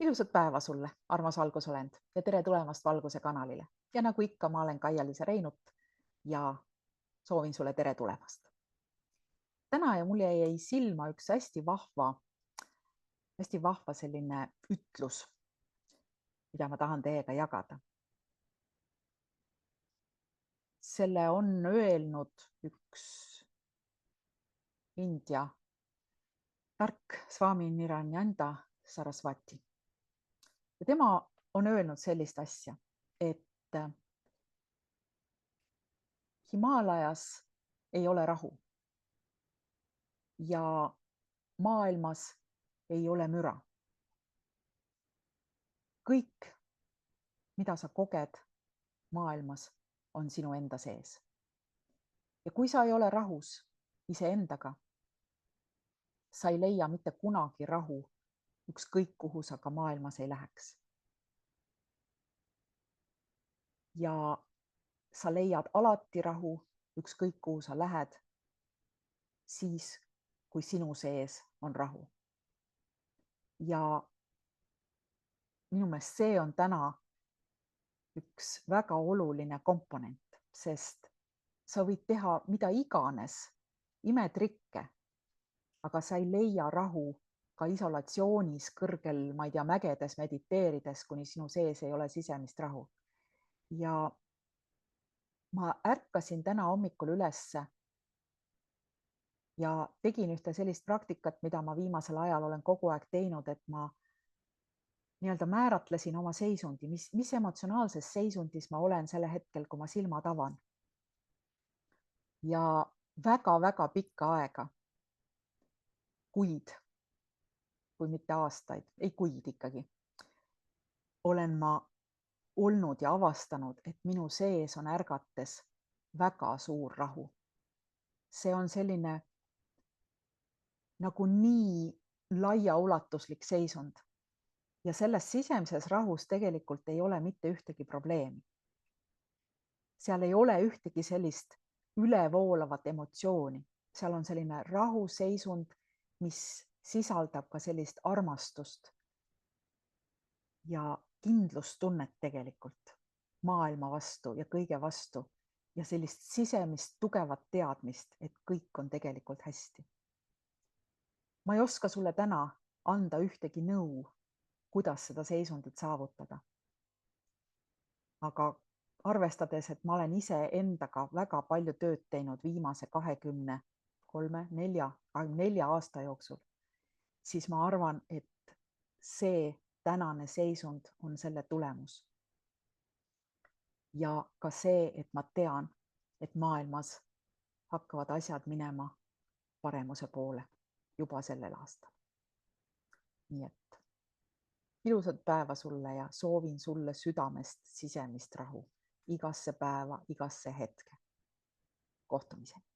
Ilusat päeva sulle, armas valgusolend, ja tere tulemast Valguse kanalile. Ja nagu ikka, ma olen Kaia-Liisa Reinut ja soovin sulle tere tulemast. Täna ja mulle jäi silma üks hästi vahva selline ütlus, mida ma tahan teiega jagada. Selle on öelnud üks India tark Swami Niranjanda Sarasvati. Ja tema on öelnud sellist asja, et Himaalajas ei ole rahu ja maailmas ei ole müra. Kõik, mida sa koged maailmas, on sinu enda sees. Ja kui sa ei ole rahus iseendaga, sa ei leia mitte kunagi rahu, ükskõik kuhu sa ka maailmas ei läheks. Ja sa leiad alati rahu, ükskõik kuhu sa lähed, siis kui sinu sees on rahu. Ja minu meelest see on täna üks väga oluline komponent, sest sa võid teha mida iganes, imetrikke, aga sa ei leia rahu ka isolatsioonis kõrgel, ma ei tea, mägedes mediteerides, kuni sinu sees ei ole sisemist rahu. Ja ma ärkasin täna hommikul ülesse ja tegin ühte sellist praktikat, mida ma viimasel ajal olen kogu aeg teinud, et ma nii-öelda määratlesin oma seisundi, mis emotsionaalses seisundis ma olen selle hetkel, kui ma silmad avan. Ja väga-väga pikka aega, kuid, kui mitte aastaid, ei kuid ikkagi, olen ma olnud ja avastanud, et minu sees on ärgates väga suur rahu. See on selline nagu nii laiaulatuslik seisund. Ja selles sisemises rahus tegelikult ei ole mitte ühtegi probleemi. Seal ei ole ühtegi sellist ülevoolavat emotsiooni. Seal on selline rahuseisund, mis sisaldab ka sellist armastust ja kindlustunnet tegelikult maailma vastu ja kõige vastu ja sellist sisemist tugevat teadmist, et kõik on tegelikult hästi. Ma ei oska sulle täna anda ühtegi nõu, kuidas seda seisundit saavutada. Aga arvestades, et ma olen ise endaga väga palju tööd teinud viimase 24 aasta jooksul, siis ma arvan, et see tänane seisund on selle tulemus. Ja ka see, et ma tean, et maailmas hakkavad asjad minema paremuse poole juba sellel aastal. Nii et ilusat päeva sulle ja soovin sulle südamest sisemist rahu igasse päeva, igasse hetke. Kohtumiseni.